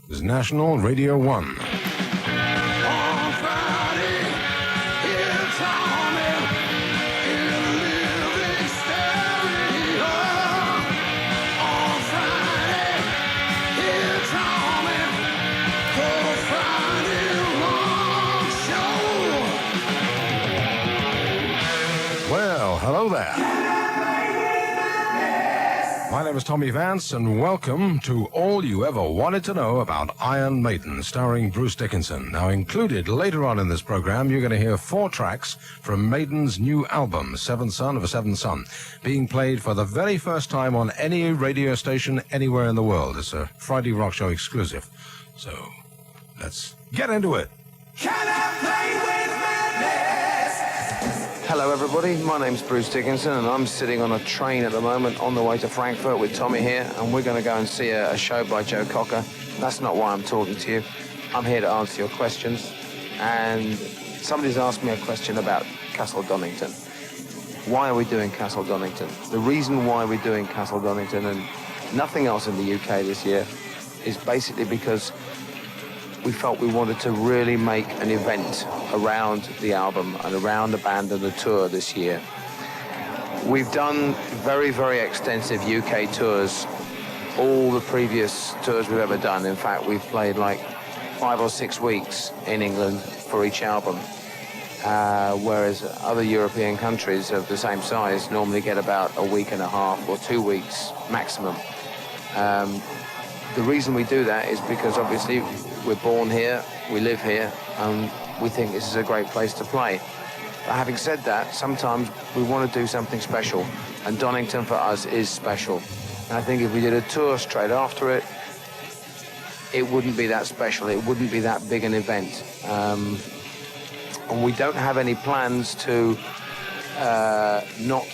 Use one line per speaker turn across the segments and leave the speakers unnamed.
is National Radio 1. Well, hello there. My name is Tommy Vance, and welcome to All You Ever Wanted to Know About Iron Maiden, starring Bruce Dickinson. Now, included later on in this program, you're going to hear 4 tracks from Maiden's new album, Seventh Son of a Seventh Son, being played for the very first time on any radio station anywhere in the world. It's a Friday Rock Show exclusive. So, let's get into it.
Can I play with madness?
Hello everybody, my name's Bruce Dickinson and I'm sitting on a train at the moment on the way to Frankfurt with Tommy here, and we're going to go and see a show by Joe Cocker. That's not why I'm talking to you. I'm here to answer your questions, and somebody's asked me a question about Castle Donington. Why are we doing Castle Donington? The reason why we're doing Castle Donington and nothing else in the UK this year is basically because we felt we wanted to really make an event around the album and around the band and the tour this year. We've done very, very extensive UK tours, all the previous tours we've ever done. In fact, we've played like 5 or 6 weeks in England for each album, whereas other European countries of the same size normally get about a week and a half or 2 weeks maximum. The reason we do that is because obviously we're born here, we live here, and we think this is a great place to play. But having said that, sometimes we want to do something special, and Donington for us is special. And I think if we did a tour straight after it, it wouldn't be that special, it wouldn't be that big an event. And we don't have any plans to not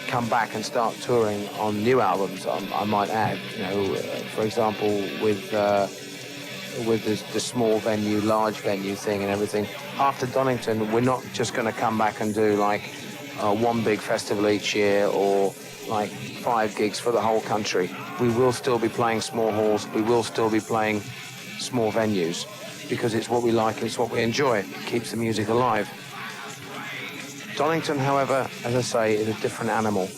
come back and start touring on new albums, I might add. You know, for example, with the small venue, large venue thing and everything. After Donington, we're not just going to come back and do like one big festival each year or like 5 gigs for the whole country. We will still be playing small halls. We will still be playing small venues because it's what we like, it's what we enjoy. It keeps the music alive. Donington, however, as I say, is a different animal.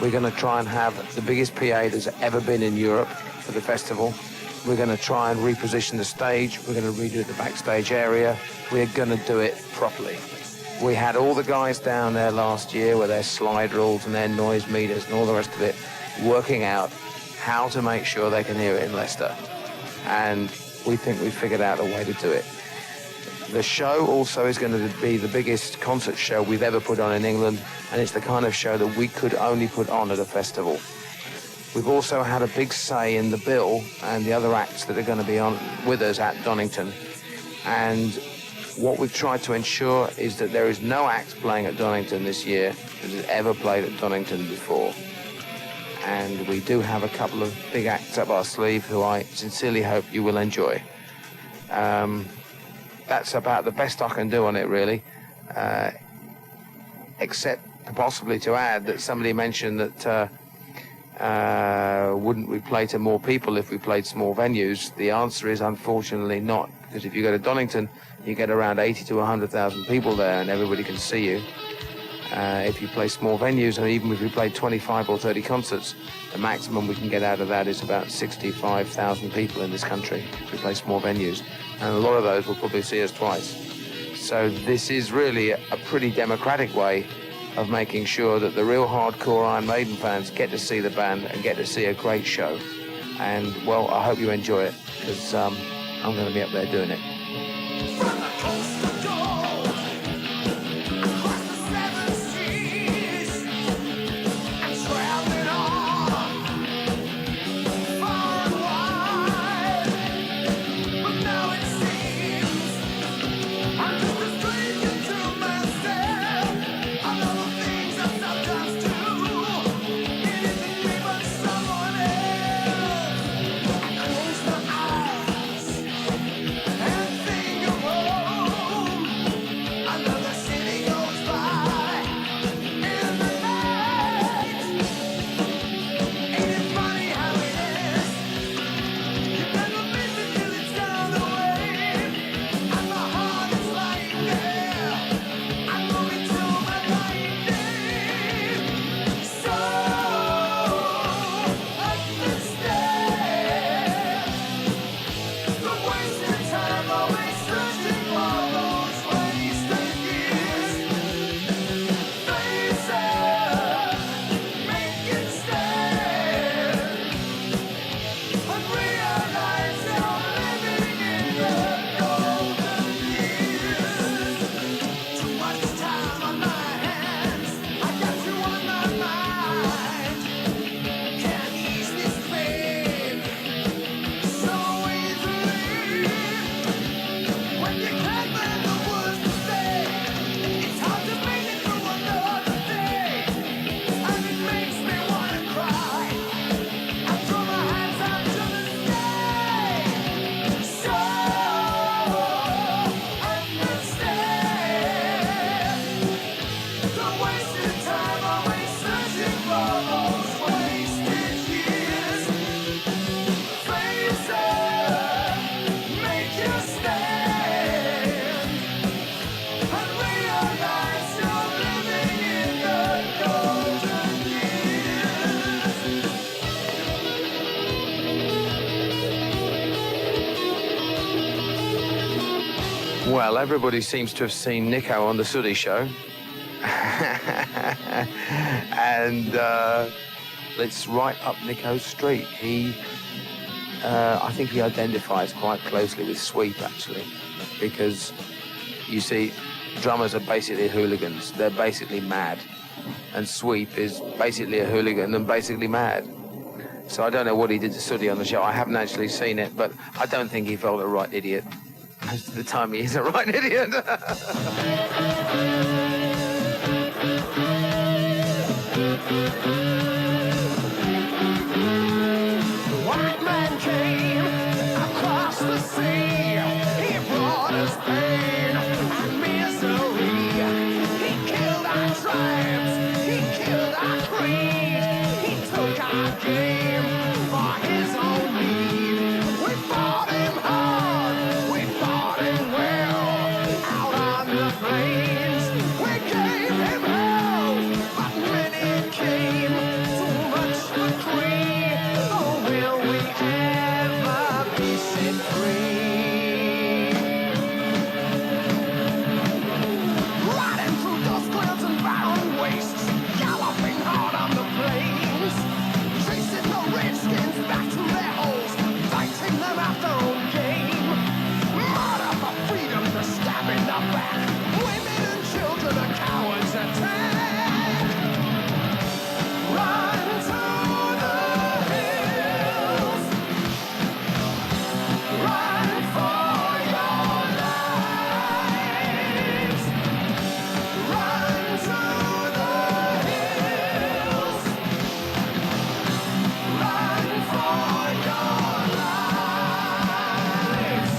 We're going to try and have the biggest PA that's ever been in Europe for the festival. We're going to try and reposition the stage. We're going to redo the backstage area. We're going to do it properly. We had all the guys down there last year with their slide rules and their noise meters and all the rest of it, working out how to make sure they can hear it in Leicester. And we think we've figured out a way to do it. The show also is going to be the biggest concert show we've ever put on in England, and it's the kind of show that we could only put on at a festival. We've also had a big say in the bill and the other acts that are going to be on with us at Donington. And what we've tried to ensure is that there is no act playing at Donington this year that has ever played at Donington before. And we do have a couple of big acts up our sleeve who I sincerely hope you will enjoy. That's about the best I can do on it, really, except possibly to add that somebody mentioned that wouldn't we play to more people if we played small venues? The answer is unfortunately not, because if you go to Donington, you get around 80 to 100,000 people there and everybody can see you. If you play small venues, and even if we play 25 or 30 concerts, the maximum we can get out of that is about 65,000 people in this country if we play small venues. And a lot of those will probably see us twice. So this is really a pretty democratic way of making sure that the real hardcore Iron Maiden fans get to see the band and get to see a great show. And, well, I hope you enjoy it, because I'm going to be up there doing it.
From the coast of gold, across the 7 seas, I'm traveling on, far and wide. But now it seems I'm just a stranger to myself. I know the things I sometimes do. It isn't me but someone else. I close my eyes and think of all
Well, everybody seems to have seen Nico on the Sooty Show. And it's right up Nico's street. I think he identifies quite closely with Sweep, actually, because, you see, drummers are basically hooligans. They're basically mad. And Sweep is basically a hooligan and basically mad. So I don't know what he did to Sooty on the show. I haven't actually seen it, but I don't think he felt a right idiot. Most of the time he is a right idiot. The
white man came across the sea. He brought us pain and misery. He killed our tribes. He killed our creed. He took our game for his own need. We fought him hard. We fought him well. Out on the plains, we gave him hell. But when it came too much for Creed, oh, will we ever be set free? Riding through dust clouds and barren wastes, galloping hard on the plains, chasing the redskins back to their holes, fighting them at their own game. Murder for freedom, the stab in the back. Women and children are cowards attack. Run to the hills. Run for your lives. Run to the hills. Run for your lives.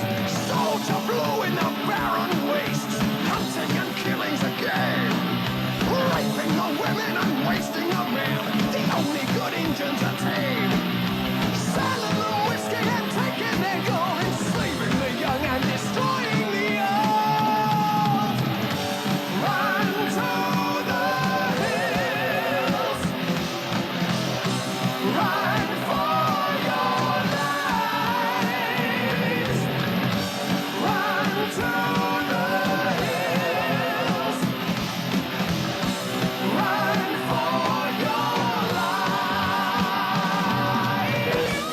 Soldier blue in the barren wastes, hunting and killing's a game. Raping the women and wasting the men, the only good Indians are tame. Selling them whiskey and taking their gold, enslaving the young and destroying the old. Run to the hills. Run for your lives. Run to the hills. Run for your lives.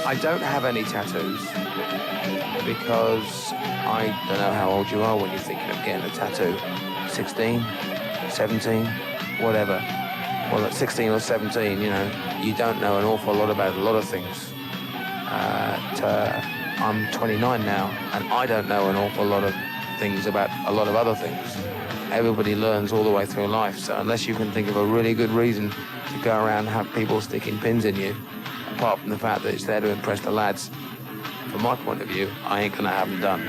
I don't have any tattoos because I don't know how old you are when you're thinking of getting a tattoo. 16, 17, whatever. Well, at 16 or 17, you know, you don't know an awful lot about a lot of things. I'm 29 now, and I don't know an awful lot of things about a lot of other things. Everybody learns all the way through life, so unless you can think of a really good reason to go around and have people sticking pins in you, apart from the fact that it's there to impress the lads, from my point of view, I ain't gonna have them done.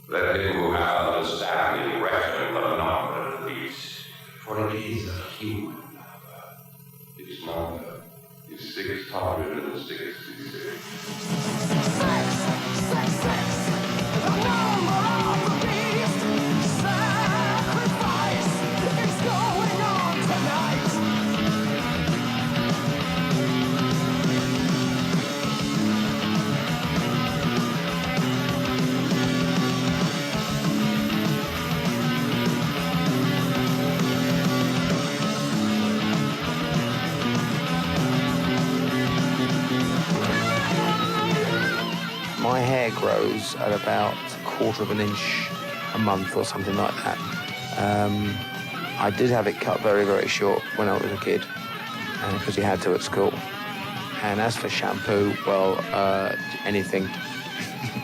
Let him who hath understanding reckon the number of the beast, for it is a human number. Its number is 666.
666, the number of the beast. Sacrifice is going on tonight.
my hair grows at about a quarter of an inch a month or something like that. I did have it cut very, very short when I was a kid, because you had to at school. And as for shampoo, well, anything.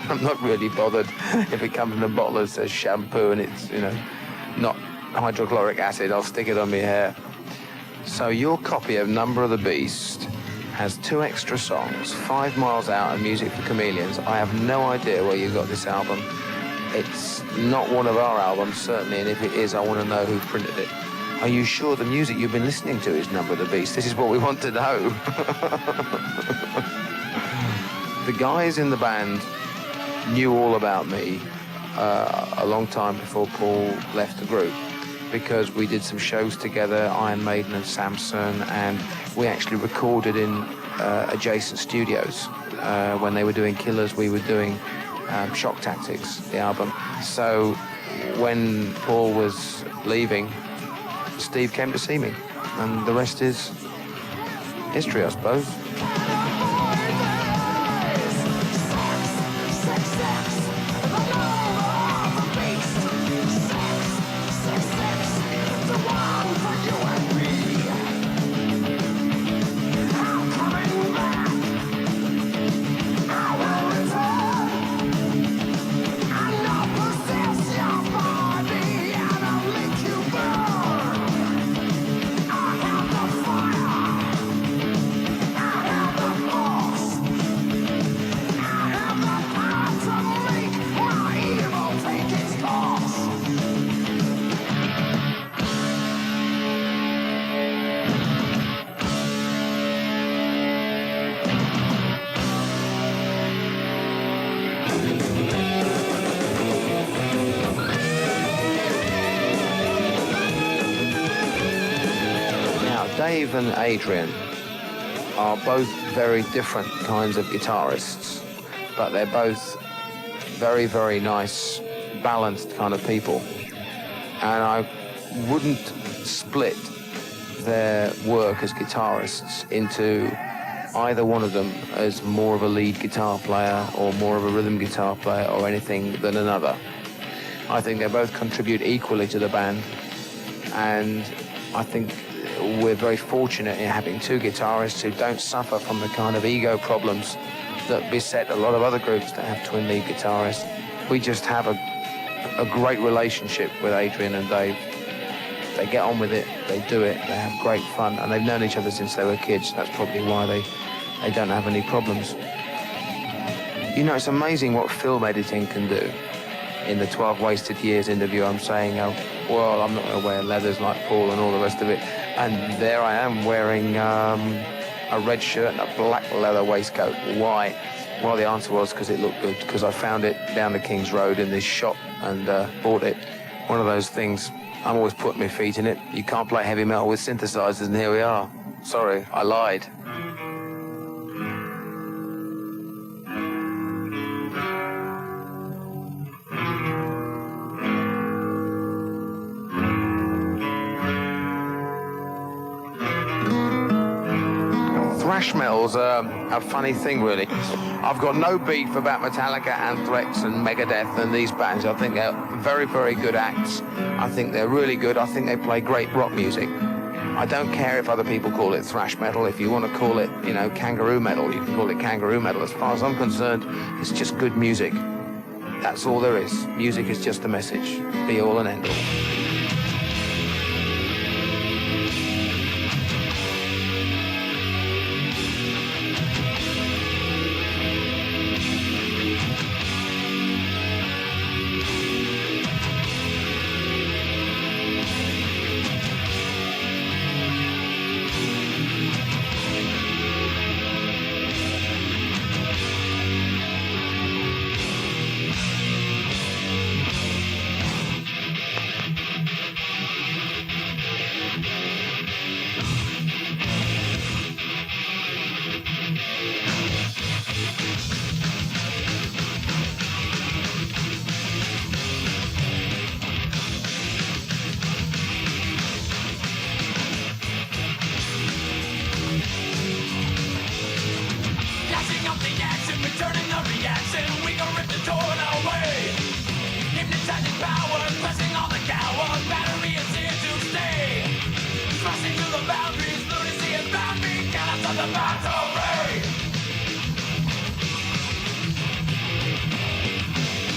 I'm not really bothered if it comes in a bottle that says shampoo and it's, you know, not hydrochloric acid. I'll stick it on my hair. So your copy of Number of the Beast has 2 extra songs, 5 Miles Out and Music for Chameleons. I have no idea where you got this album. It's not one of our albums, certainly, and if it is, I want to know who printed it. Are you sure the music you've been listening to is Number of the Beast? This is what we want to know. The guys in the band knew all about me a long time before Paul left the group, because we did some shows together, Iron Maiden and Samson, and we actually recorded in adjacent studios. When they were doing Killers, we were doing Shock Tactics, the album. So when Paul was leaving, Steve came to see me, and the rest is history, I suppose. Dave and Adrian are both very different kinds of guitarists, but they're both very, very nice, balanced kind of people. And I wouldn't split their work as guitarists into either one of them as more of a lead guitar player or more of a rhythm guitar player or anything than another. I think they both contribute equally to the band, and I think we're very fortunate in having 2 guitarists who don't suffer from the kind of ego problems that beset a lot of other groups that have twin lead guitarists. We just have a great relationship with Adrian and Dave. They get on with it, they do it, they have great fun, and they've known each other since they were kids. That's probably why they don't have any problems. You know, it's amazing what film editing can do. In the 12 Wasted Years interview, I'm saying, oh, well, I'm not going to wear leathers like Paul and all the rest of it. And there I am wearing a red shirt and a black leather waistcoat. Why? Well, the answer was because it looked good, because I found it down the King's Road in this shop and bought it. One of those things, I'm always putting my feet in it. You can't play heavy metal with synthesizers, and here we are. Sorry, I lied. Thrash metal's a funny thing, really. I've got no beef about Metallica, Anthrax and Megadeth and these bands. I think they're very, very good acts. I think they're really good. I think they play great rock music. I don't care if other people call it thrash metal. If you want to call it, you know, kangaroo metal, you can call it kangaroo metal. As far as I'm concerned, it's just good music. That's all there is. Music is just a message. Be all and end all.
Ramping up the action, returning the reaction. We gon' rip the torn away. Hypnotizing power, pressing on the cower. Battery is here to stay. Smashing through the boundaries, lunacy is bound me. Cannot stop the battle ray.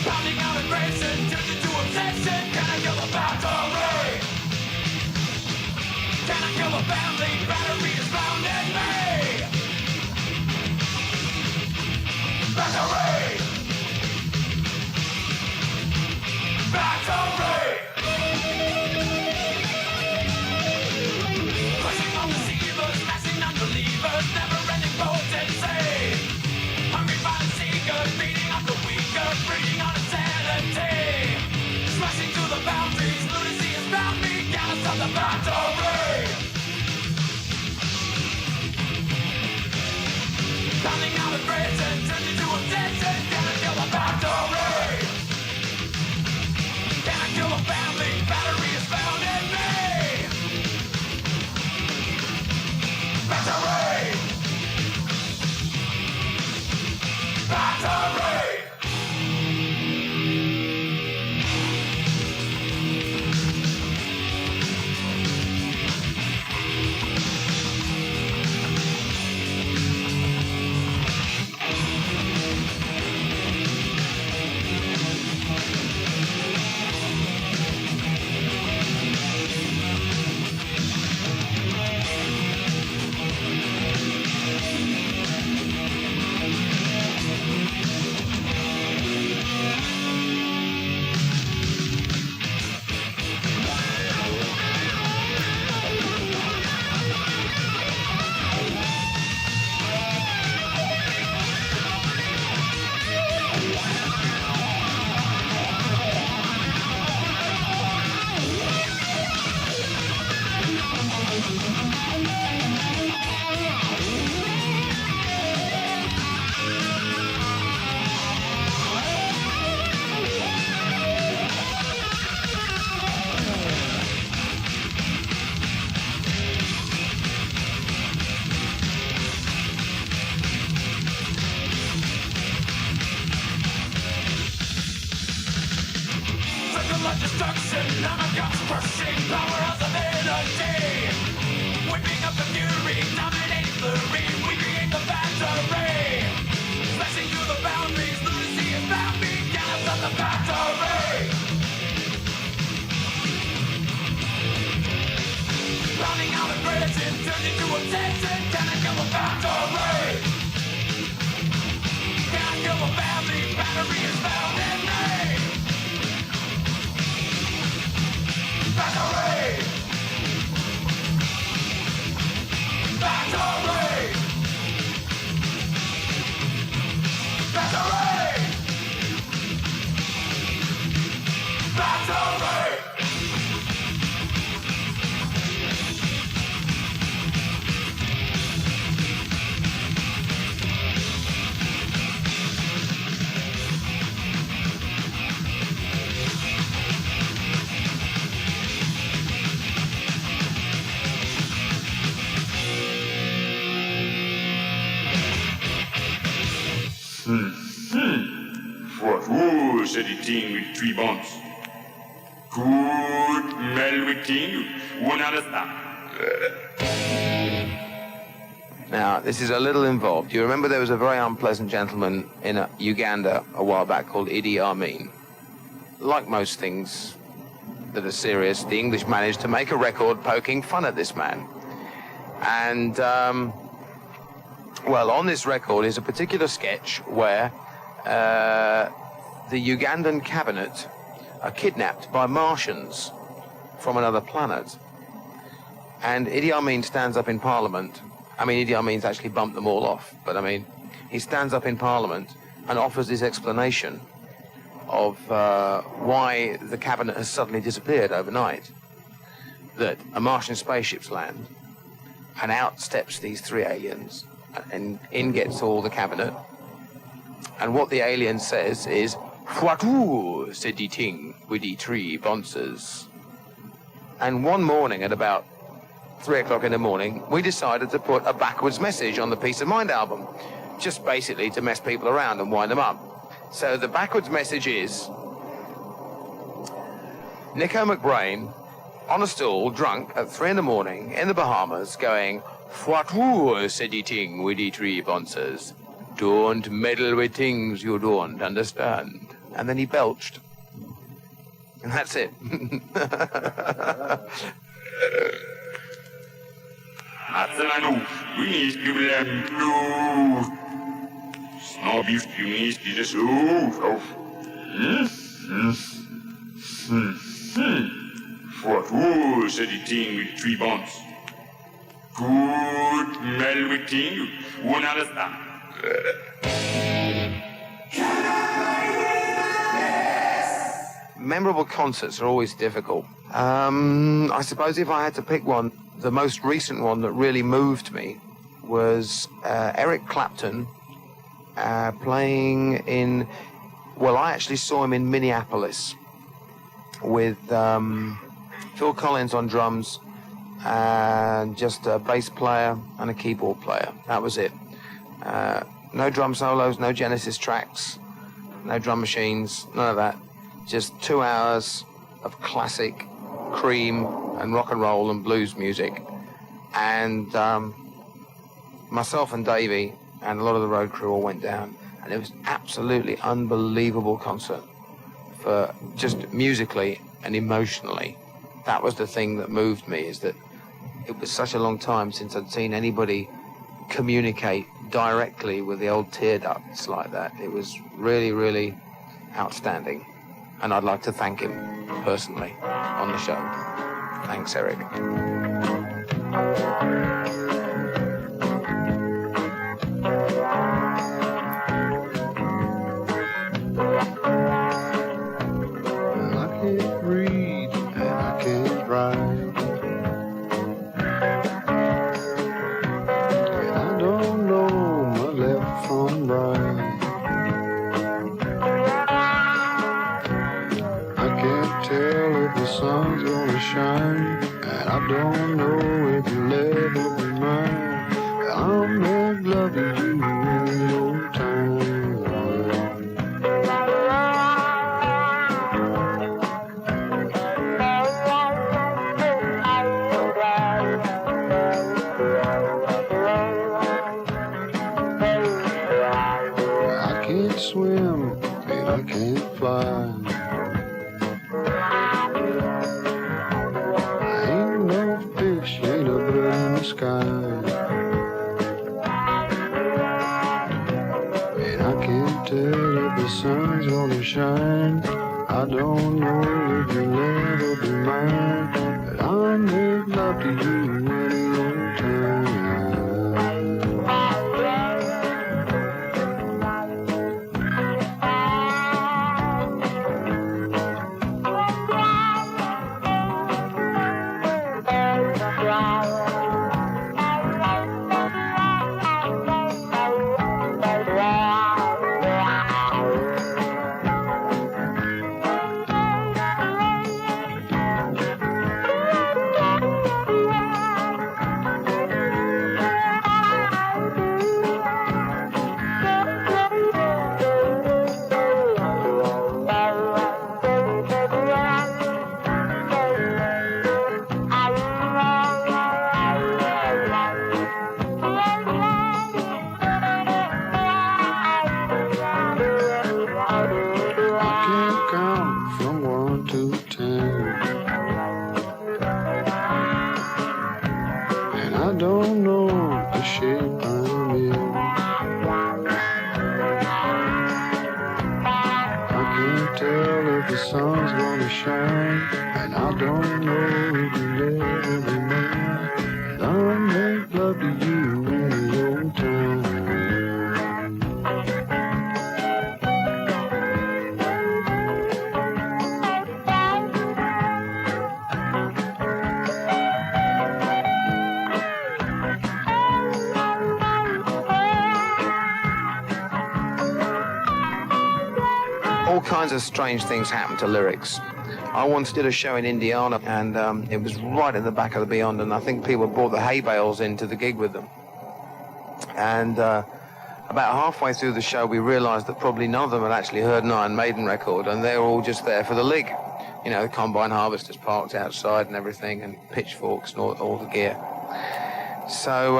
Pounding out aggression, turns into obsession. Can I kill the battle ray? Can I kill the family? Battery is found in me. Battery! Battery! Pushing on the receivers, smashing unbelievers, never-ending potency. Hungry by the seekers, beating up the weaker, breeding on insanity. Smashing through the boundaries, lunacy has found me. Can't stop the battery. Pounding out aggression, turns into obsession. Can I kill the battery? Can I kill the family? Battery is found in me. Battery! Battery! Destruction, I'm a guts crushing powerhouse of energy. Whipping up the fury, dominating flurry. We create the battery. Smashing through the boundaries, lunacy is bound me. Can't stop the battery. Pounding out aggression, turns into obsession. Can I kill the battery? Can I kill the family? Battery is found in me. Battery! Battery! Battery! Battery!
What said the thing with 3 buns? Good Melwick thing, one understand.
Now, this is a little involved. You remember there was a very unpleasant gentleman in Uganda a while back called Idi Amin. Like most things that are serious, the English managed to make a record poking fun at this man. And, well, on this record is a particular sketch where the Ugandan cabinet are kidnapped by Martians from another planet. And Idi Amin stands up in Parliament. I mean, Idi Amin's actually bumped them all off, but I mean, he stands up in Parliament and offers this explanation of why the cabinet has suddenly disappeared overnight. That a Martian spaceship's land, and out steps these 3 aliens, and in gets all the cabinet. And what the alien says is, "Whatu," said the ting with the 3 bonces. And one morning at about 3 o'clock in the morning, we decided to put a backwards message on the Peace of Mind album. just basically to mess people around and wind them up. So the backwards message is Nico McBrain on a stool, drunk at 3 in the morning in the Bahamas, going, "What said the ting with the three bouncers? Don't meddle with things you don't understand." And then he belched. And that's it.
What said the ting with three bonds? Good mel with ting, you won't understand.
Memorable concerts are always difficult. I suppose if I had to pick one, the most recent one that really moved me was Eric Clapton playing in, well, I actually saw him in Minneapolis with Phil Collins on drums and just a bass player and a keyboard player. That was it. No drum solos, no Genesis tracks, no drum machines, none of that. Just 2 hours of classic Cream and rock and roll and blues music. And myself and Davey and a lot of the road crew all went down, and it was absolutely unbelievable concert. For just musically and emotionally, that was the thing that moved me, is that it was such a long time since I'd seen anybody communicate directly with the old tear ducts like that. It was really, really outstanding. And I'd like to thank him personally on the show. Thanks, Eric.
I can't read and I can't write, and I don't know my left from right. Tell if the sun's gonna shine, and I don't know if you'll ever be mine. I'll make love to you in no time. I can't swim and I can't fly. Sky. And I can't tell if the sun's gonna shine. I don't know if you'll ever be mine, but I'll make love to you any old time.
All kinds of strange things happen to lyrics. I once did a show in Indiana, and it was right in the back of the Beyond, and I think people brought the hay bales into the gig with them. And About halfway through the show, we realised that probably none of them had actually heard an Iron Maiden record, and they were all just there for the lig. You know, the combine harvesters parked outside and everything, and pitchforks and all the gear. So,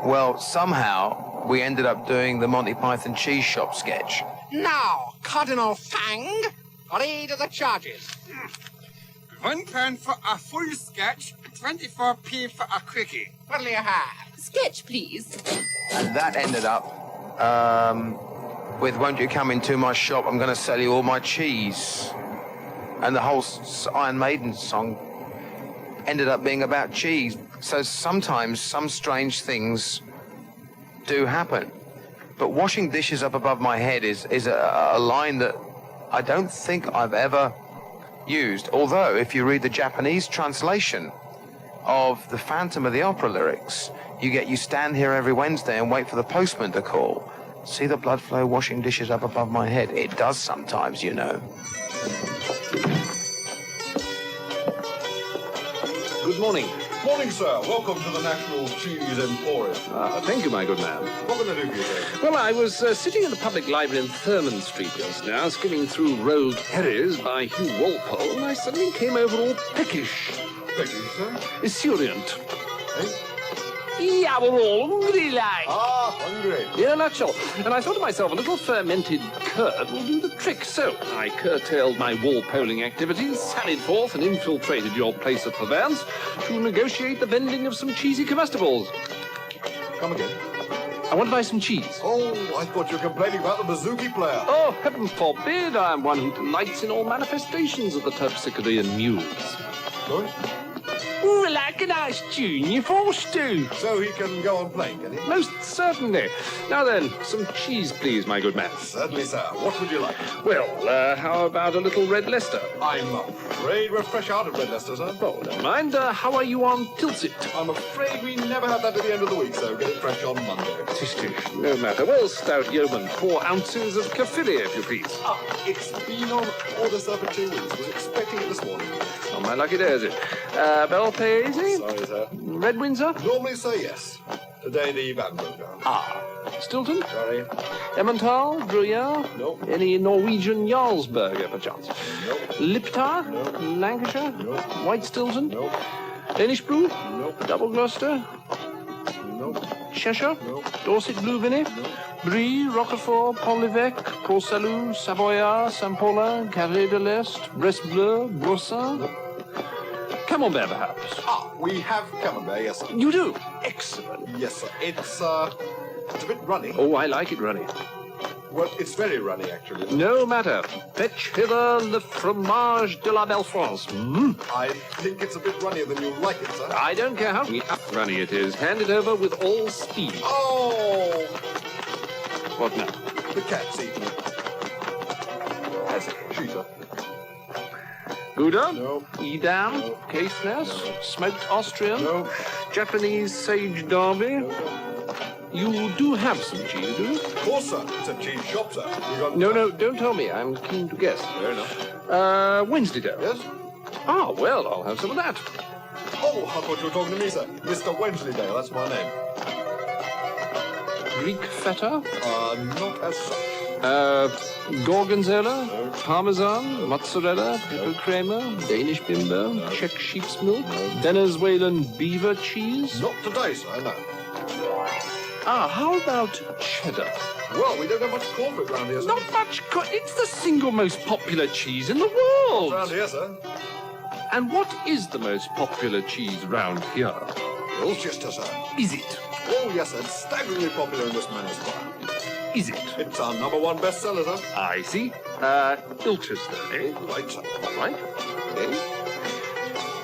well, somehow we ended up doing the Monty Python cheese shop sketch.
Now, Cardinal Fang, read the charges. £1 for a full sketch, 24p for a quickie. What'll you have?
Sketch, please.
And that ended up with "Won't you come into my shop? I'm going to sell you all my cheese." And the whole Iron Maiden song ended up being about cheese. So sometimes some strange things do happen. But washing dishes up above my head is a line that I don't think I've ever used. Although, if you read the Japanese translation of the Phantom of the Opera lyrics, you get "You stand here every Wednesday and wait for the postman to call. See the blood flow washing dishes up above my head." It does sometimes, you know.
Good morning.
Morning, sir. Welcome to the National Cheese Emporium.
Thank you, my good man.
What can I do for you, sir?
Well, I was sitting in the public library in Thurman Street just now, skimming through Rolled Herries by Hugh Walpole, and I suddenly came over all peckish.
Peckish, sir?
Esurient.
Eh?
Yeah, we're all hungry, like.
Ah, hungry.
In a nutshell. And I thought to myself, a little fermented curd will do the trick. So I curtailed my Walpoling activities, sallied forth and infiltrated your place at the Vance to negotiate the vending of some cheesy comestibles.
Come again.
I want to buy some cheese.
Oh, I thought you were complaining about the bouzouki player.
Oh, heaven forbid, I am one who delights in all manifestations of the Terpsichorean muse.
Sorry?
Ooh, like a nice tune, you forced to.
So he can go on playing, can he?
Most certainly. Now then, some cheese, please, my good man.
Certainly, sir. What would you like?
Well, how about a little Red Leicester?
I'm afraid we're fresh out of Red Leicester, sir.
Oh, never mind. How are you on Tilsit?
I'm afraid we never have that at the end of the week, so get it fresh on Monday.
Tish, tish. No matter. Well, stout yeoman, 4 ounces of Kafiri, if you please.
Ah, it's been on order, sir, for 2 weeks. Was expecting it this morning.
On my lucky day, is it? Bell Paese?
Sorry, sir.
Red Windsor?
Normally, sir, yes. Today, the van broke down.
Ah. Stilton?
Sorry.
Emmental? Gruyere?
No.
Any Norwegian Jarlsberger, perchance?
No.
Liptar?
No.
Lancashire?
No.
White Stilton?
No.
Danish Brew?
No.
Double Gloucester?
No.
Cheshire?
No.
Dorset Blue Vinny?
No.
Brie, Roquefort, Pont-l'Evêque, Port-Salut, Savoyard, Saint-Paulin, Carré de l'Est, Brest Bleu, Broussin?
No.
Camembert, perhaps?
Ah, we have Camembert, yes, sir.
You do? Excellent.
Yes, sir. It's a bit runny.
Oh, I like it runny.
Well, it's very runny, actually.
No matter. Fetch hither le fromage de la belle France.
I think it's a bit runnier than you like it, sir.
I don't care how runny it is. Hand it over with all speed.
Oh!
What now?
The cat's eating it. Has it? Cheater.
Gouda?
No.
Edam?
No.
Caithness?
No.
Smoked Austrian?
No.
Japanese sage derby?
No, sir.
You do have some cheese, do you?
Of course, sir. It's a cheese shop, sir. We got...
No, don't tell me. I'm keen to guess.
Fair enough.
Wednesday dough.
Yes?
Ah, well, I'll have some of that.
Oh, I thought you were talking to me, sir. Mr. Wensleydale, that's my name.
Greek feta?
Not as such.
Gorgonzola?
No.
Parmesan? Mozzarella? Pickle creamer? Danish bimbo? Czech sheep's milk? Venezuelan beaver cheese?
Not today, sir, no.
Ah, how about cheddar?
Well, we don't have much corporate round here, sir.
Not much. It's the single most popular cheese in the world.
Round here, sir.
And what is the most popular cheese round here?
Colchester, sir.
Is it?
Oh, yes, sir. It's staggeringly popular in this man's bar.
Is it?
It's our #1 bestseller, sir.
I see. Ilchester, eh?
Right, sir.
Right. Okay.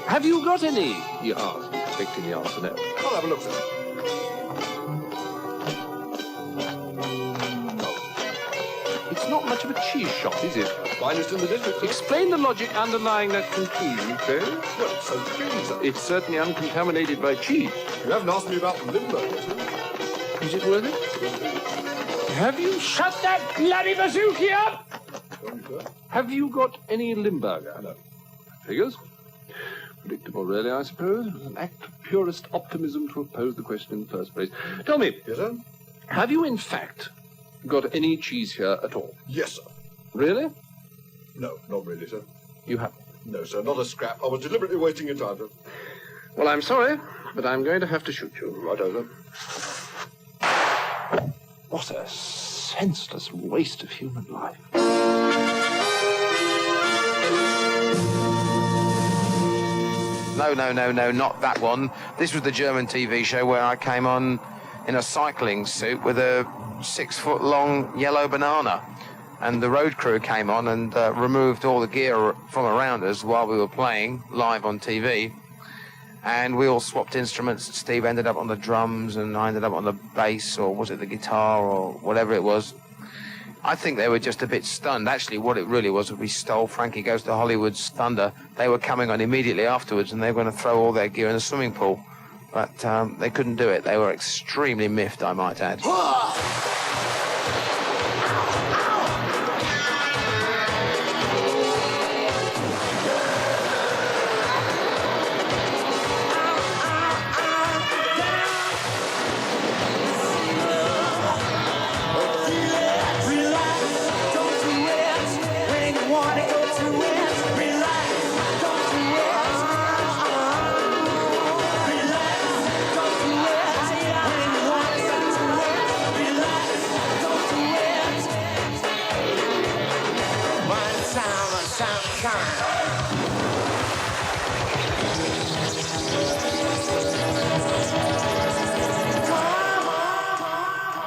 Have you got any? He asked, expecting the answer no.
I'll have a look, sir.
It's not much of a cheese shop, is it?
Finest in the district, sir.
Explain the logic underlying that conclusion, sir.
Well, it's so clean, sir.
It's certainly uncontaminated by cheese.
You haven't asked me about Limburg, sir.
Is it worth it? Have you shut that bloody bouzouki up?
Sorry, sir.
Have you got any Limburger?
No.
Figures. Predictable, really, I suppose. It was an act of purest optimism to have posed the question in the first place. Tell me,
Yes, sir?
have you in fact got any cheese here at all?
Yes, sir.
Really?
No, not really, sir.
You haven't.
No, sir, not a scrap. I was deliberately wasting your time, sir.
Well, I'm sorry, but I'm going to have to shoot you.
Right over.
What a senseless waste of human life.
No, not that one. This was the German TV show where I came on in a cycling suit with a 6-foot-long yellow banana. And the road crew came on and removed all the gear from around us while we were playing live on TV. And we all swapped instruments. Steve ended up on the drums and I ended up on the bass, or was it the guitar or whatever it was. I think they were just a bit stunned. Actually, what it really was, we stole Frankie Goes to Hollywood's thunder. They were coming on immediately afterwards and they were going to throw all their gear in the swimming pool. But they couldn't do it. They were extremely miffed, I might add.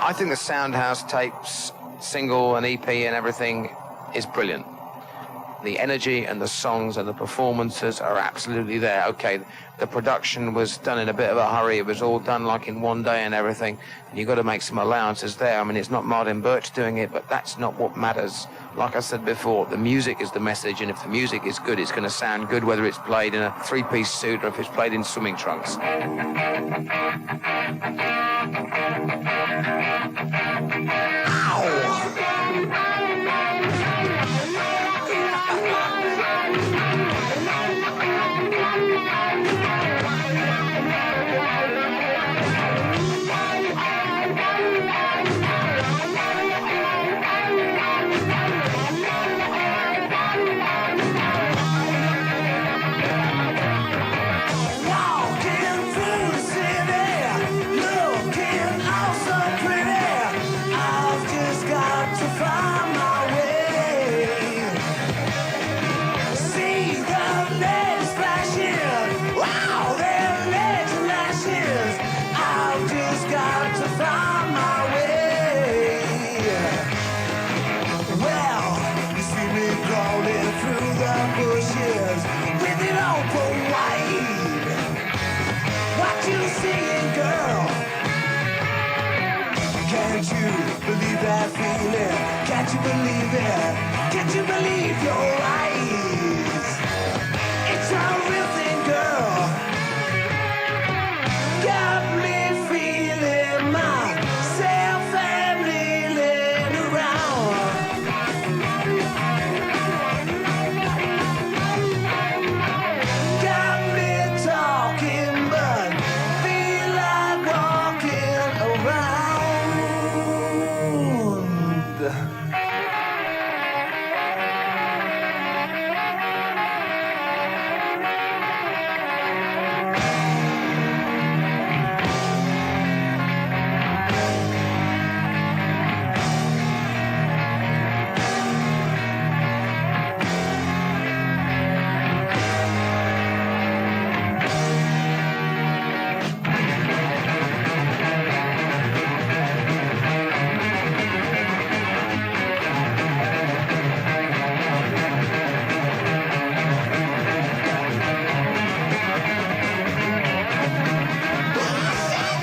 I think the Soundhouse tapes, single and EP and everything is brilliant. The energy and the songs and the performances are absolutely there. Okay, the production was done in a bit of a hurry. It was all done like in one day and everything. And you've got to make some allowances there. I mean, it's not Martin Birch doing it, but that's not what matters. Like I said before, the music is the message, and if the music is good, it's going to sound good, whether it's played in a three-piece suit or if it's played in swimming trunks.
Can't you believe it? Can't you believe your eyes? It's a real thing, girl. Got me feeling myself and reeling around. Got me talking, but feel like walking around.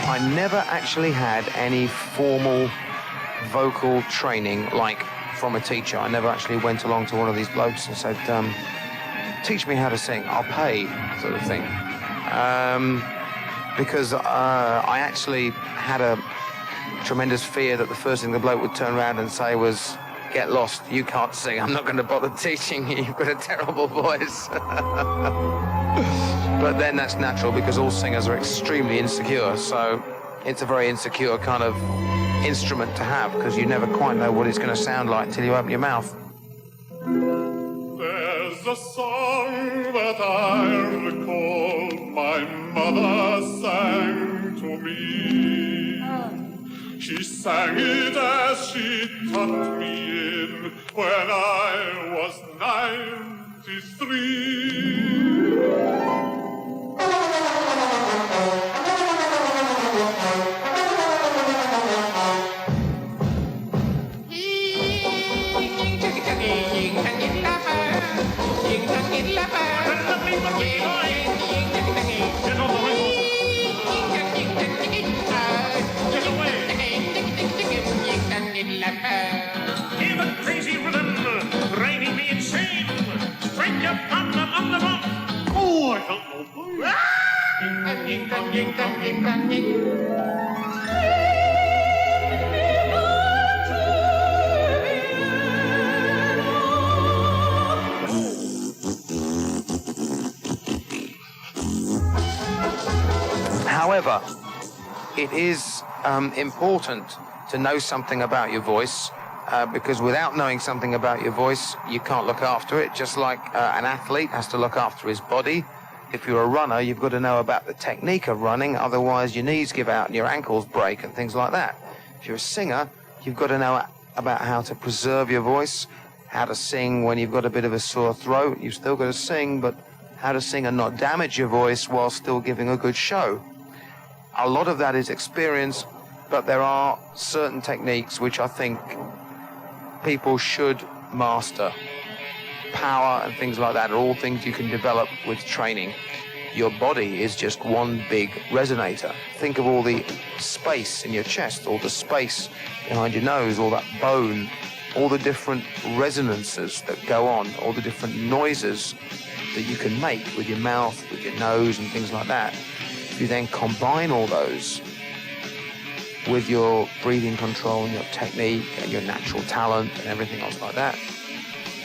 I never actually had any formal vocal training, like from a teacher. I never actually went along to one of these blokes and said, teach me how to sing, I'll pay, sort of thing. Because I actually had a tremendous fear that the first thing the bloke would turn around and say was, get lost, you can't sing, I'm not going to bother teaching you, you've got a terrible voice. But then that's natural because all singers are extremely insecure, so it's a very insecure kind of instrument to have because you never quite know what it's going to sound like until you open your mouth.
There's a song that I recall my mother sang to me. She sang it as she tucked me in when I was 93.
Hear the crazy rhythm, driving me insane. Strike your partner on the bump. Oh, I felt no
However, it is important to know something about your voice because without knowing something about your voice, you can't look after it, just like an athlete has to look after his body. If you're a runner, you've got to know about the technique of running, otherwise your knees give out and your ankles break and things like that. If you're a singer, you've got to know about how to preserve your voice, how to sing when you've got a bit of a sore throat. You've still got to sing, but how to sing and not damage your voice while still giving a good show. A lot of that is experience, but there are certain techniques which I think people should master. Power and things like that are all things you can develop with training. Your body is just one big resonator. Think of all the space in your chest, all the space behind your nose, all that bone, all the different resonances that go on, all the different noises that you can make with your mouth, with your nose and things like that. If you then combine all those with your breathing control and your technique and your natural talent and everything else like that,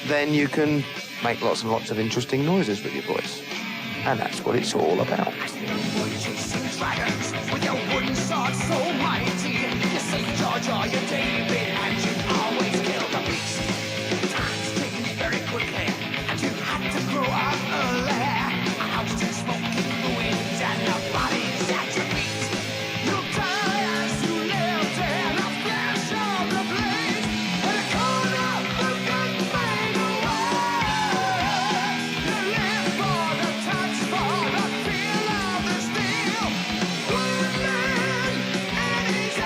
then you can make lots and lots of interesting noises with your voice. And that's what it's all about.
Chasing dragons with your wooden sword so mighty. You say George or you David and you always kill the beast. Time's changing very quickly and you had to grow up early. A house to smoking ruins and your body's at your feet. You'll die as you lived in a flash of the blade. And a corner of the gun fade away. You live for the touch, for the feel of the steel. One man and his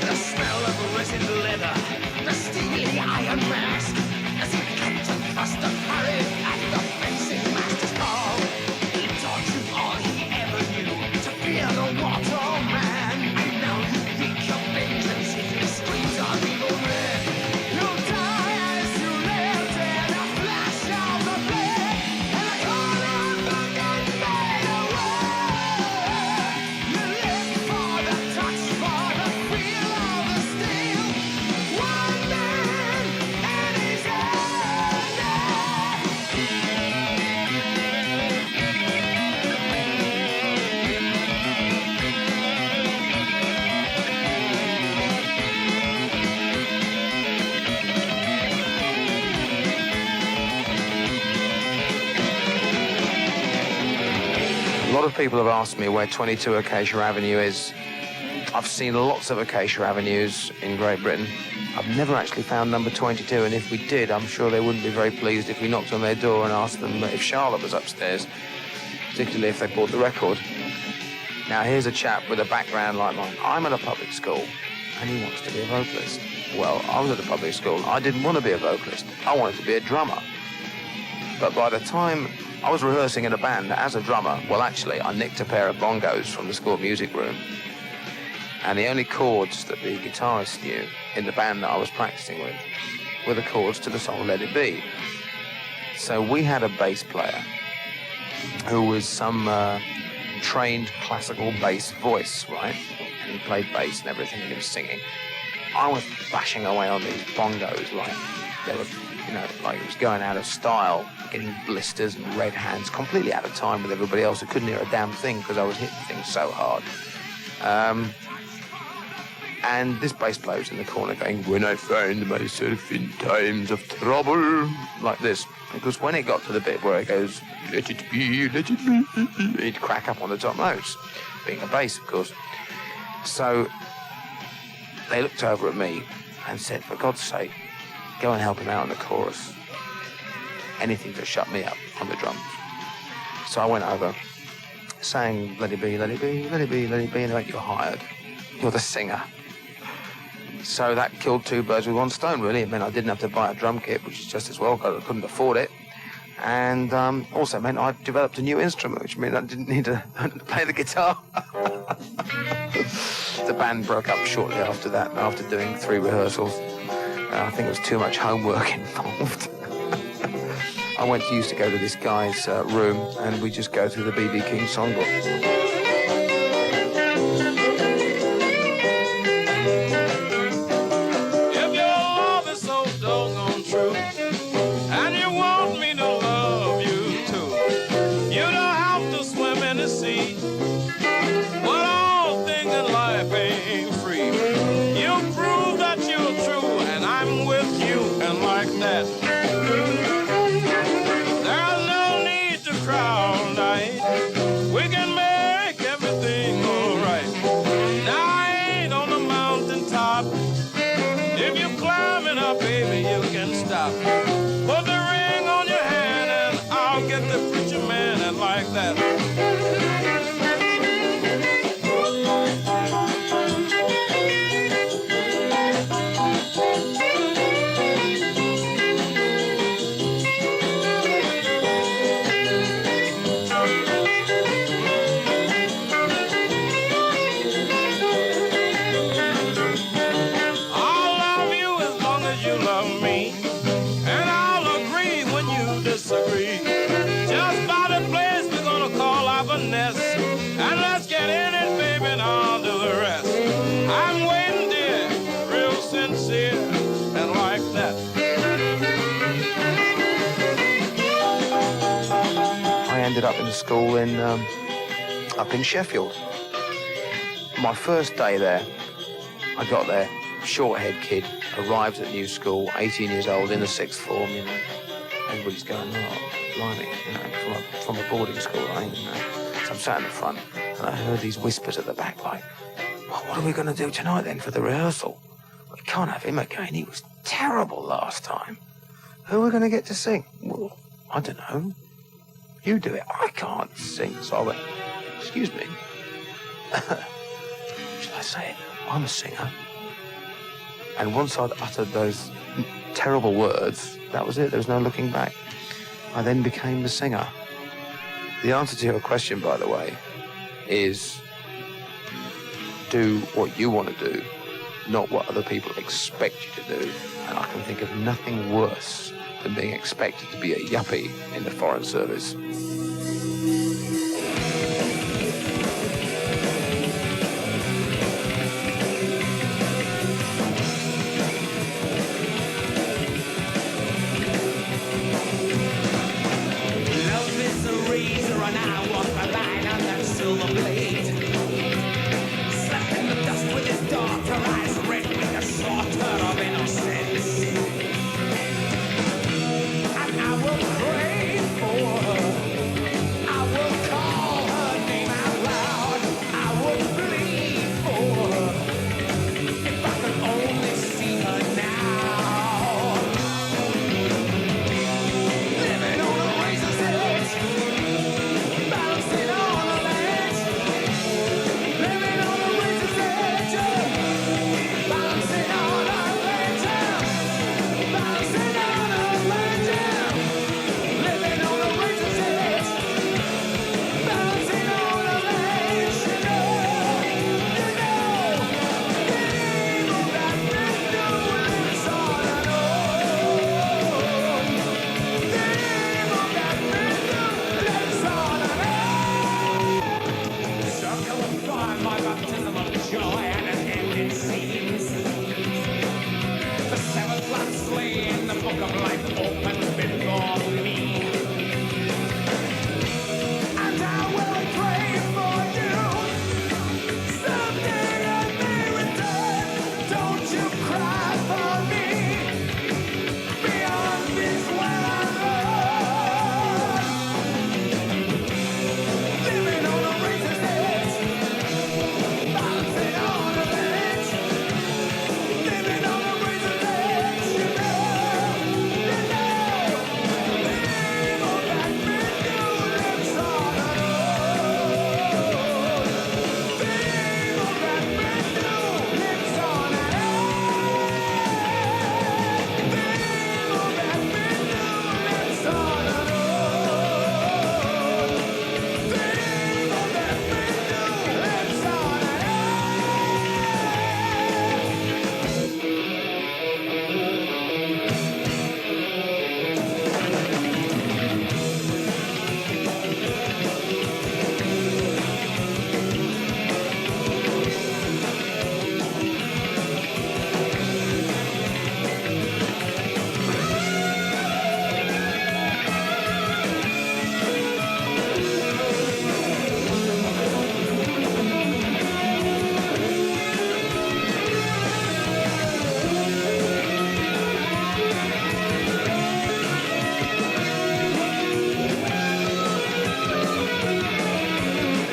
the smell of resin leather, the steely iron mask, as he kept and thrust and parried at the fencing master's call. He taught you all he ever knew, to fear the mortal man. And now you wreak your vengeance in the streets of evil men. You'll die as you lived in a flash of the blade, and the corner of the gun fade away. You live for the touch, for the feel of the steel. One man and his
A lot of people have asked me where 22 Acacia Avenue is. I've seen lots of Acacia Avenues in Great Britain. I've never actually found number 22, and if we did, I'm sure they wouldn't be very pleased if we knocked on their door and asked them if Charlotte was upstairs, particularly if they bought the record. Now, here's a chap with a background like mine. I'm at a public school, and he wants to be a vocalist. Well, I was at a public school. I didn't want to be a vocalist. I wanted to be a drummer. But by the time I was rehearsing in a band as a drummer, well, actually, I nicked a pair of bongos from the school music room. And the only chords that the guitarist knew in the band that I was practicing with were the chords to the song Let It Be. So we had a bass player who was some trained classical bass voice, right? And he played bass and everything, and he was singing. I was bashing away on these bongos, like they were, like it was going out of style, getting blisters and red hands, completely out of time with everybody else who couldn't hear a damn thing because I was hitting things so hard. And this bass player was in the corner going, "When I find myself in times of trouble," like this. Because when it got to the bit where it goes, "Let it be, let it be," he'd crack up on the top notes, being a bass, of course. So they looked over at me and said, "For God's sake, go and help him out on the chorus. Anything to shut me up on the drums." So I went over, sang "Let It Be, Let It Be, Let It Be, Let It Be," and they went, "You're hired. You're the singer." So that killed two birds with one stone, really. It meant I didn't have to buy a drum kit, which is just as well, because I couldn't afford it. And also meant I developed a new instrument, which meant I didn't need to play the guitar. The band broke up shortly after that, after doing 3 rehearsals. I think there was too much homework involved. I used to go to this guy's room, and we just go through the B.B. King songbook. Up in school up in Sheffield. My first day there, I got there, short-haired kid, arrives at new school, 18 years old, in the 6th form, Everybody's going, "Oh, blimey," from a boarding school, right? So I'm sat in the front, and I heard these whispers at the back, like, "Well, what are we going to do tonight then for the rehearsal? We can't have him again. He was terrible last time. Who are we going to get to sing?" "Well, I don't know. You do it. I can't sing." So I went, "Excuse me." Shall I say it? "I'm a singer." And once I'd uttered those terrible words, that was it. There was no looking back. I then became the singer. The answer to your question, by the way, is do what you want to do, not what other people expect you to do. And I can think of nothing worse than being expected to be a yuppie in the Foreign Service.
And I will pray for her. baptism of joy and an end it seems. The seventh last lay in the book of life opens before me. And I will pray for you. Someday I may return. Don't you cry for me. Beyond this where I run. Living on a razor's edge. Bouncing on a ledge. Living on a razor's edge. You know. Evil that made you lives on a road. The evil that made you lives on a road. The evil that made you lives on a road. The evil that made you lives on a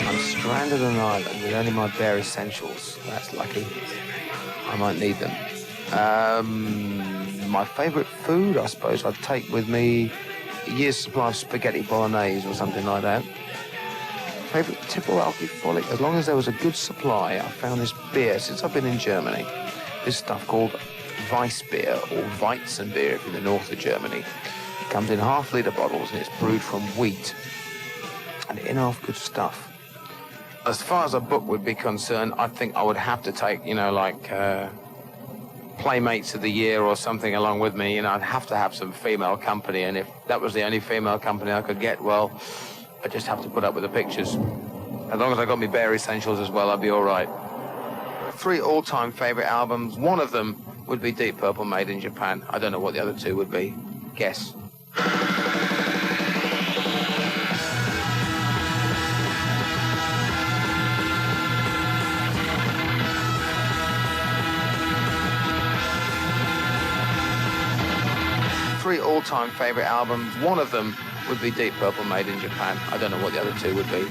I'm stranded on an island with only my bare essentials. That's lucky. I might need them. My favourite food, I suppose I'd take with me a year's supply of spaghetti bolognese or something like that. Favourite typical alcoholic, as long as there was a good supply. I found this beer since I've been in Germany. This stuff called Weiss beer or Weizen beer if you're in the north of Germany. It comes in half-litre bottles and it's brewed from wheat. And enough good stuff. As far as a book would be concerned, I think I would have to take, like Playmates of the Year or something along with me. I'd have to have some female company, and if that was the only female company I could get, well, I just have to put up with the pictures. As long as I got me bare essentials as well, I'd be all right. 3 all-time favourite albums. One of them would be Deep Purple, Made in Japan. I don't know what the other two would be. Guess. Three all-time favourite albums. One of them would be Deep Purple, Made in Japan. I don't know what the other two would be.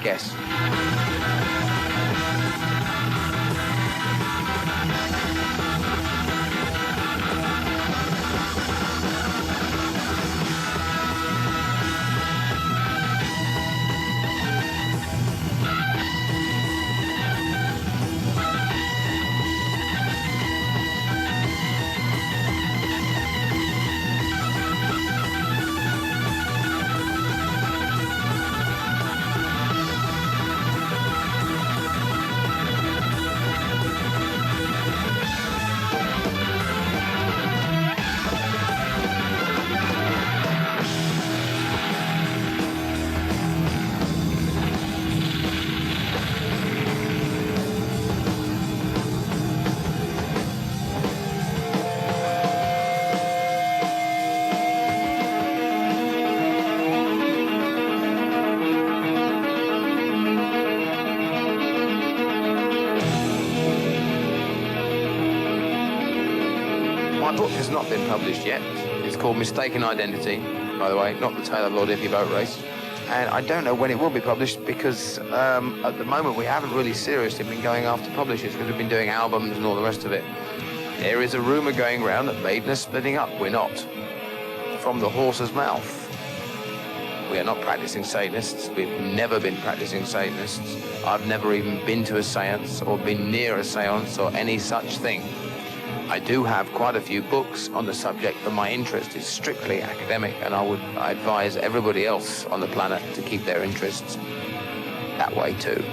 Guess. My book has not been published yet. It's called Mistaken Identity, by the way, not the Tale of Lord Iffy Boat Race. And I don't know when it will be published because at the moment we haven't really seriously been going after publishers because we've been doing albums and all the rest of it. There is a rumour going round that Maiden are splitting up. We're not. From the horse's mouth. We are not practising Satanists. We've never been practising Satanists. I've never even been to a seance or been near a seance or any such thing. I do have quite a few books on the subject, but my interest is strictly academic, and I advise everybody else on the planet to keep their interests that way too.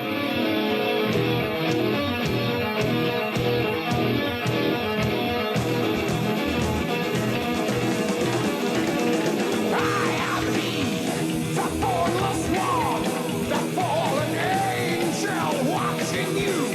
The fallen angel watching you.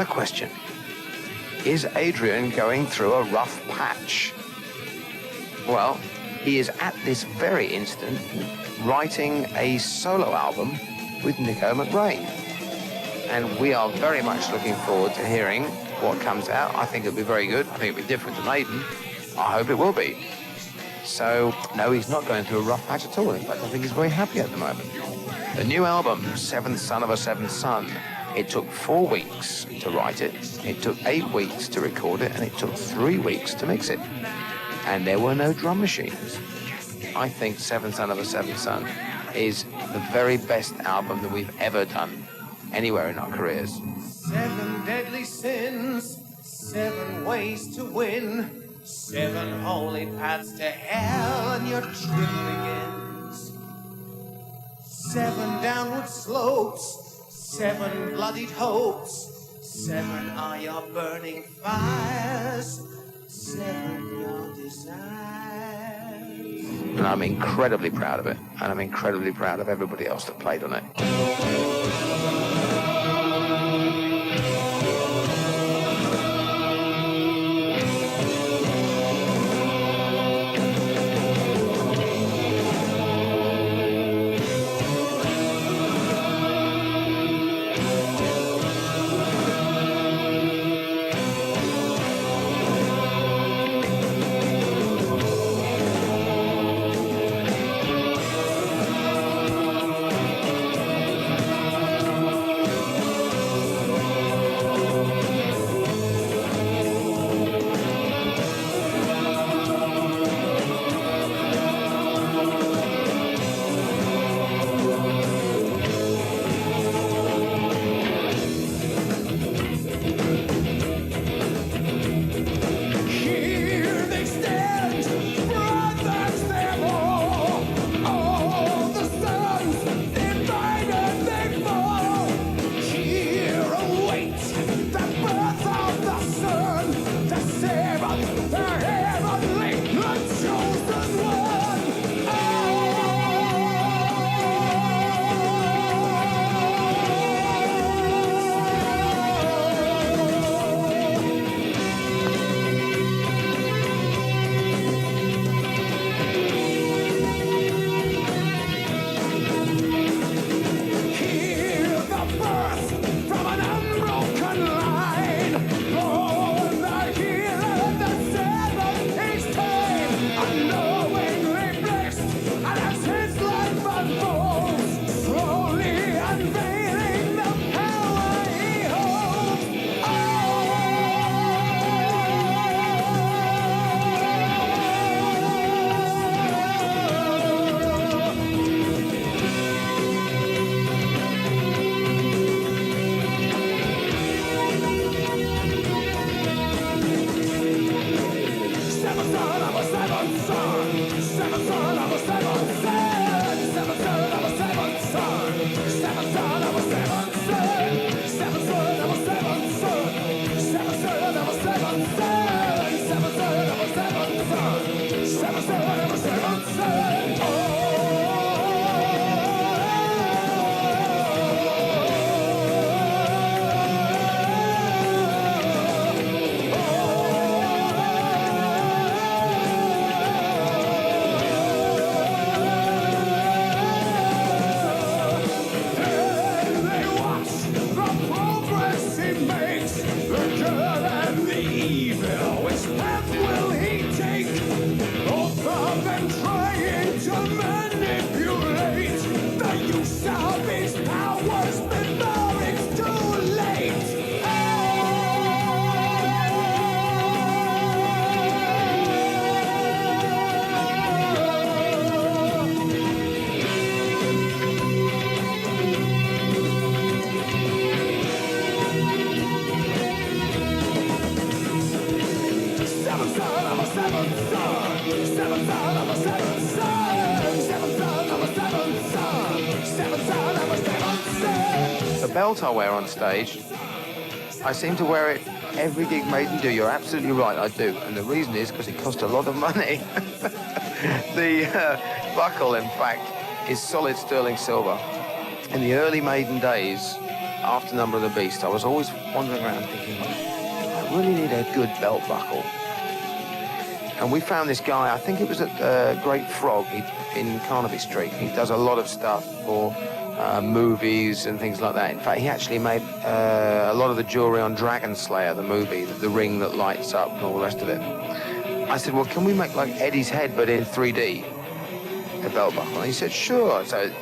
Question. Is Adrian going through a rough patch? Well, he is at this very instant writing a solo album with Nico McBrain. And we are very much looking forward to hearing what comes out. I think it'll be very good. I think it'll be different to Maiden. I hope it will be. So, no, he's not going through a rough patch at all. In fact, I think he's very happy at the moment. The new album, Seventh Son of a Seventh Son, it took 4 weeks to write it, it took 8 weeks to record it, and it took 3 weeks to mix it. And there were no drum machines. I think Seventh Son of a Seventh Son is the very best album that we've ever done anywhere in our careers.
7 deadly sins, 7 ways to win, 7 holy paths to hell, and your trip begins. 7 downward slopes, 7 bloodied hopes, 7 are your burning fires, 7 your desires.
And I'm incredibly proud of it, and I'm incredibly proud of everybody else that played on it. The belt I wear on stage, I seem to wear it every gig Maiden do. You're absolutely right, I do. And the reason is because it cost a lot of money. The buckle, in fact, is solid sterling silver. In the early Maiden days, after Number of the Beast, I was always wandering around thinking, I really need a good belt buckle. And we found this guy, I think it was at Great Frog in Carnaby Street. He does a lot of stuff for movies and things like that. In fact, he actually made a lot of the jewelry on Dragon Slayer, the movie, the ring that lights up and all the rest of it. I said, well, can we make like Eddie's head, but in 3D, a belt buckle? And he said, sure. So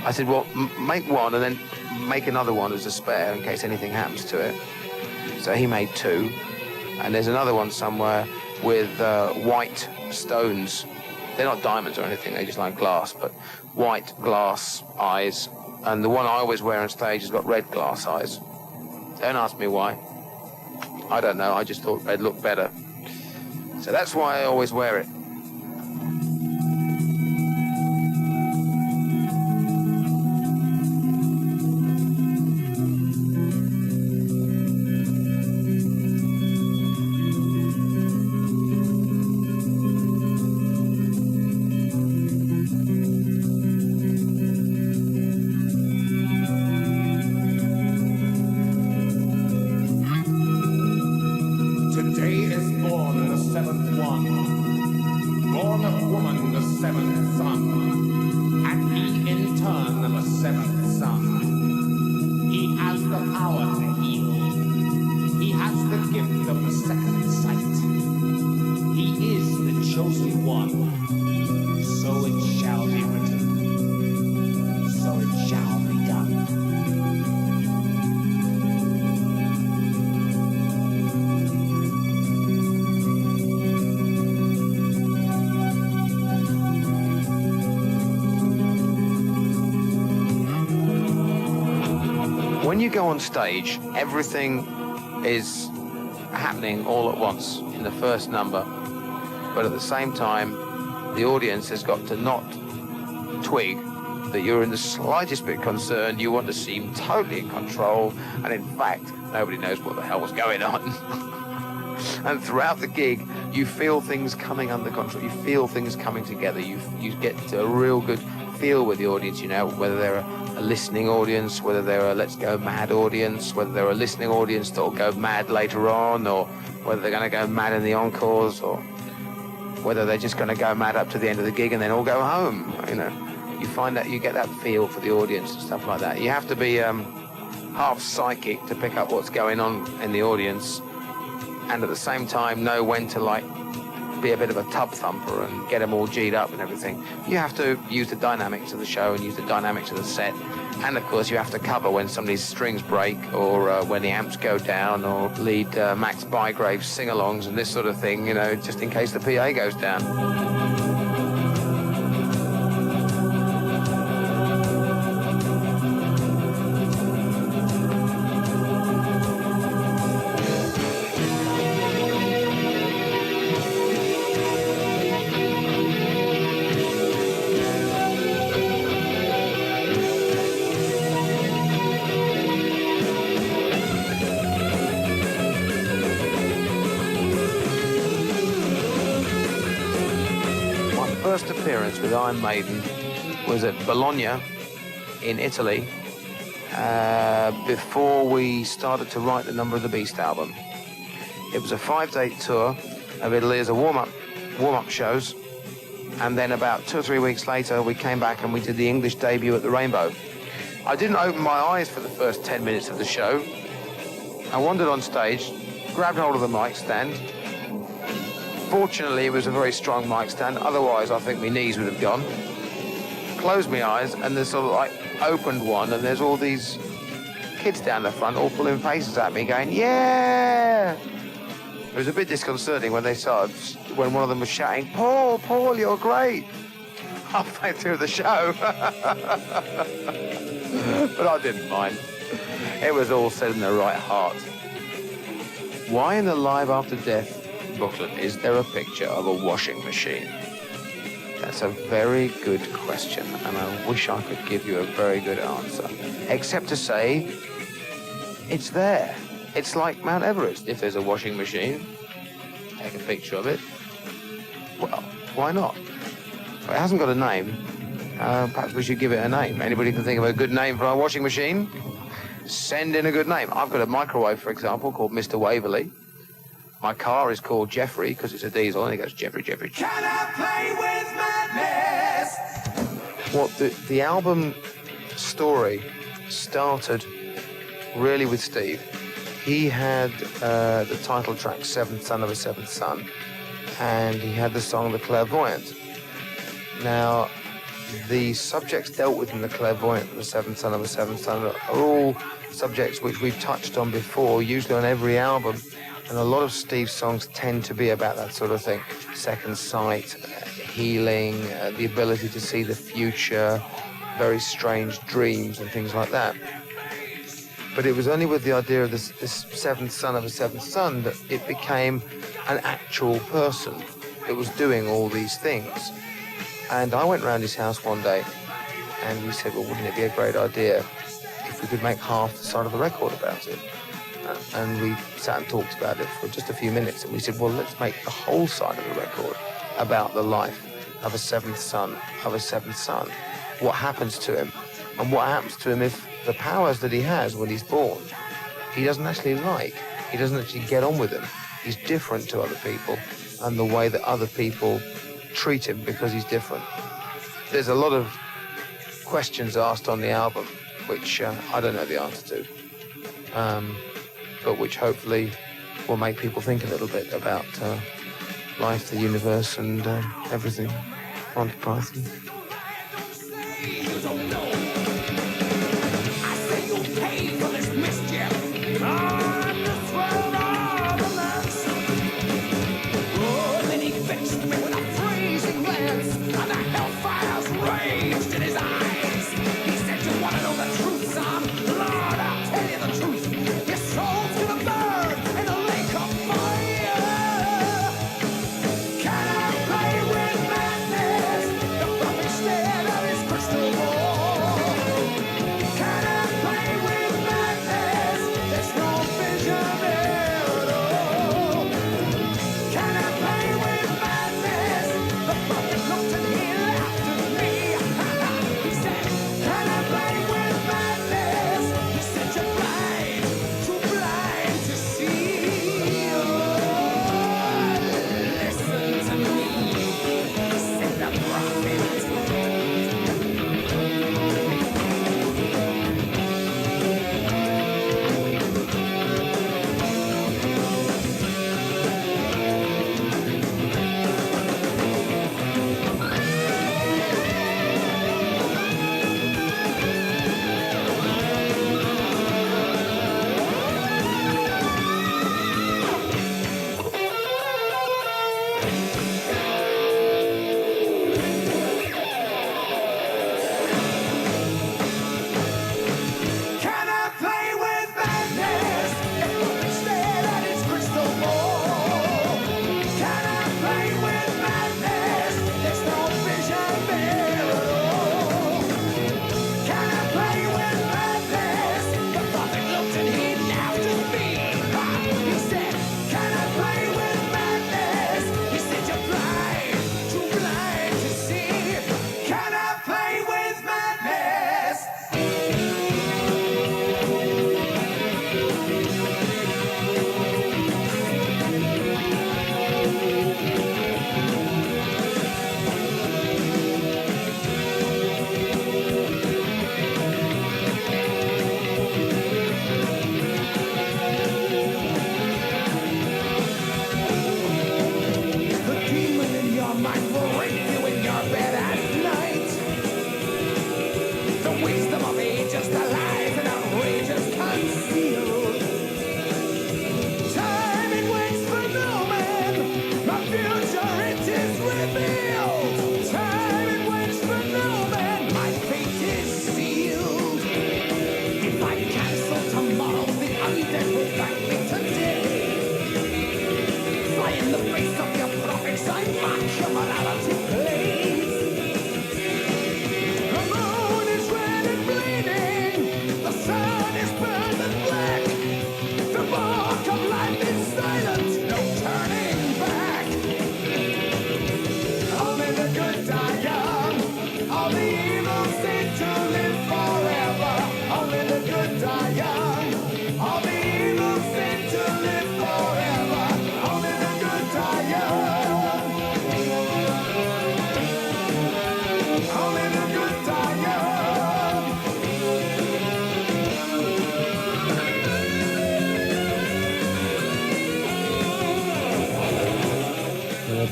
I said, well, make one and then make another one as a spare in case anything happens to it. So he made two. And there's another one somewhere with white stones. They're not diamonds or anything, they're just like glass, but white glass eyes. And the one I always wear on stage has got red glass eyes. Don't ask me why. I don't know, I just thought red looked better. So that's why I always wear it. When you go on stage, everything is happening all at once in the first number, but at the same time, the audience has got to not twig that you're in the slightest bit concerned. You want to seem totally in control, and in fact, nobody knows what the hell was going on. And throughout the gig, you feel things coming under control. You feel things coming together. You get a real good feel with the audience, you know, whether they're a listening audience, whether they're a let's go mad audience, whether they're a listening audience that'll go mad later on, or whether they're going to go mad in the encores, or whether they're just going to go mad up to the end of the gig and then all go home. You know, you find that you get that feel for the audience and stuff like that. You have to be half psychic to pick up what's going on in the audience, and at the same time know when to like be a bit of a tub thumper and get them all G'd up and everything. You have to use the dynamics of the show and use the dynamics of the set, and of course you have to cover when somebody's strings break, or when the amps go down, or lead Max Bygrave's sing-alongs and this sort of thing, you know, just in case the PA goes down. first appearance with Iron Maiden was at Bologna in Italy before we started to write the Number of the Beast album. It was a 5-day tour of Italy as a warm-up shows, and then about 2 or 3 weeks later we came back and we did the English debut at the Rainbow. I didn't open my eyes for the first 10 minutes of the show. I wandered on stage, grabbed hold of the mic stand. Fortunately, it was a very strong mic stand, otherwise I think my knees would have gone. Closed my eyes, and there's sort of like opened one, and there's all these kids down the front all pulling faces at me going, yeah! It was a bit disconcerting when they started, when one of them was shouting, Paul, you're great! Halfway through the show. But I didn't mind. It was all said in the right heart. Why in the Live After Death booklet is there a picture of a washing machine? That's a very good question, and I wish I could give you a very good answer. Except to say, it's there. It's like Mount Everest. If there's a washing machine, take a picture of it. Well, why not? It hasn't got a name. Perhaps we should give it a name. Anybody can think of a good name for our washing machine? Send in a good name. I've got a microwave, for example, called Mr. Waverley. My car is called Jeffrey because it's a diesel, and it goes Jeffrey. Can I play with madness? What the album story started really with Steve. He had the title track, Seventh Son of a Seventh Son, and he had the song The Clairvoyant. Now, the subjects dealt with in The Clairvoyant and The Seventh Son of a Seventh Son are all subjects which we've touched on before, usually on every album. And a lot of Steve's songs tend to be about that sort of thing. Second sight, healing, the ability to see the future, very strange dreams and things like that. But it was only with the idea of this seventh son of a seventh son that it became an actual person that was doing all these things. And I went round his house one day and we said, well, wouldn't it be a great idea if we could make half the side of the record about it? And we sat and talked about it for just a few minutes, and we said, well, let's make the whole side of the record about the life of a seventh son of a seventh son. What happens to him, and what happens to him if the powers that he has when he's born, he doesn't actually like. He doesn't actually get on with them. He's different to other people, and the way that other people treat him because he's different. There's a lot of questions asked on the album, which I don't know the answer to. But which hopefully will make people think a little bit about life, the universe, and everything. Monty Python.
You don't know. I say you'll pay for this mischief. On the throne of the lands. Oh, then he fixed me with a freezing glance, and the hellfires raged in his eyes. He said, you want to know the truth, son? Lord, I'll tell you the truth. Your soul's gonna burn in a lake of fire. Can I play with madness? The puppet stared at his crystal ball.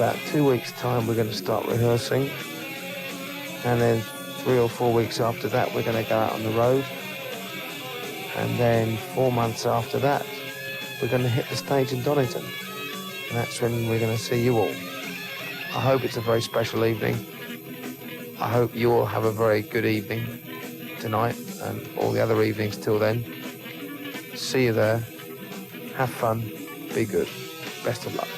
about 2 weeks' time, we're going to start rehearsing. And then 3 or 4 weeks after that, we're going to go out on the road. And then 4 months after that, we're going to hit the stage in Donington. And that's when we're going to see you all. I hope it's a very special evening. I hope you all have a very good evening tonight and all the other evenings till then. See you there. Have fun. Be good. Best of luck.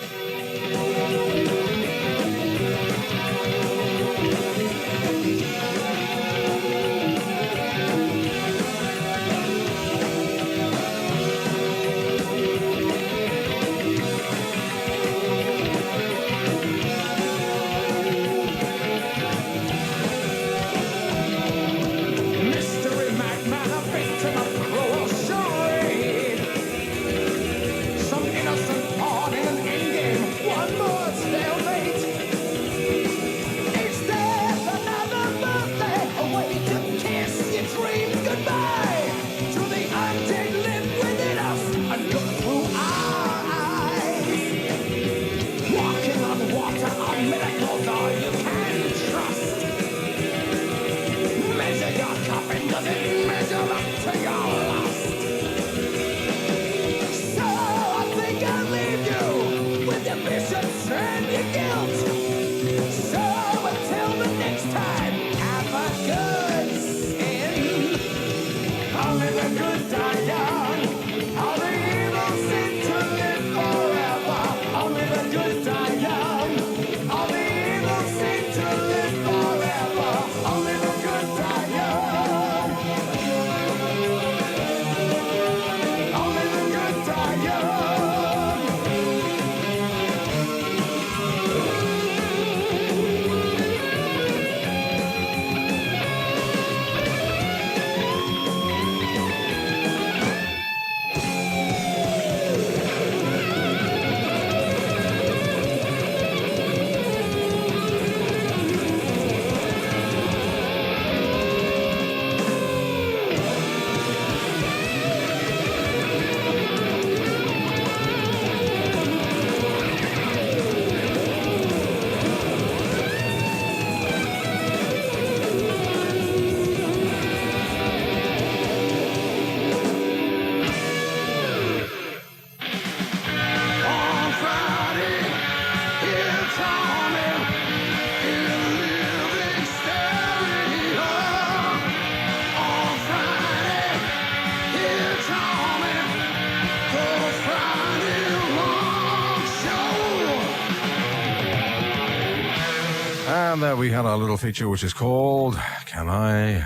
And there we had our little feature, which is called Can I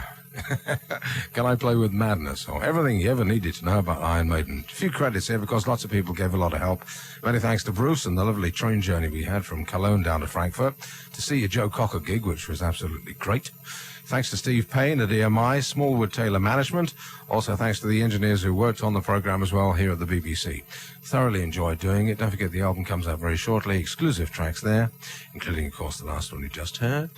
Play with Madness? Or everything you ever needed to know about Iron Maiden. A few credits here because lots of people gave a lot of help. Many thanks to Bruce and the lovely train journey we had from Cologne down to Frankfurt to see a Joe Cocker gig, which was absolutely great. Thanks to Steve Payne at EMI, Smallwood Taylor Management. Also thanks to the engineers who worked on the program as well here at the BBC. Thoroughly enjoyed doing it. Don't forget the album comes out very shortly. Exclusive tracks there, including, of course, the last one you just heard.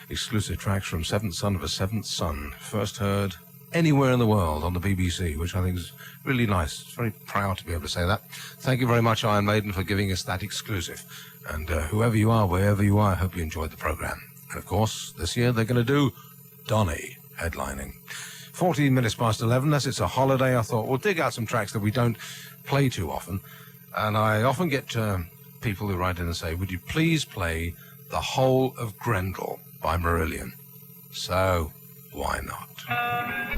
Exclusive tracks from Seventh Son of a Seventh Son. First heard anywhere in the world on the BBC, which I think is really nice. Very proud to be able to say that. Thank you very much, Iron Maiden, for giving us that exclusive. And whoever you are, wherever you are, I hope you enjoyed the program. And, of course, this year they're going to do Donny headlining. 14 minutes past 11, as it's a holiday, I thought we'll dig out some tracks that we don't play too often. And I often get people who write in and say, would you please play The Whole of Grendel by Marillion? So, why not?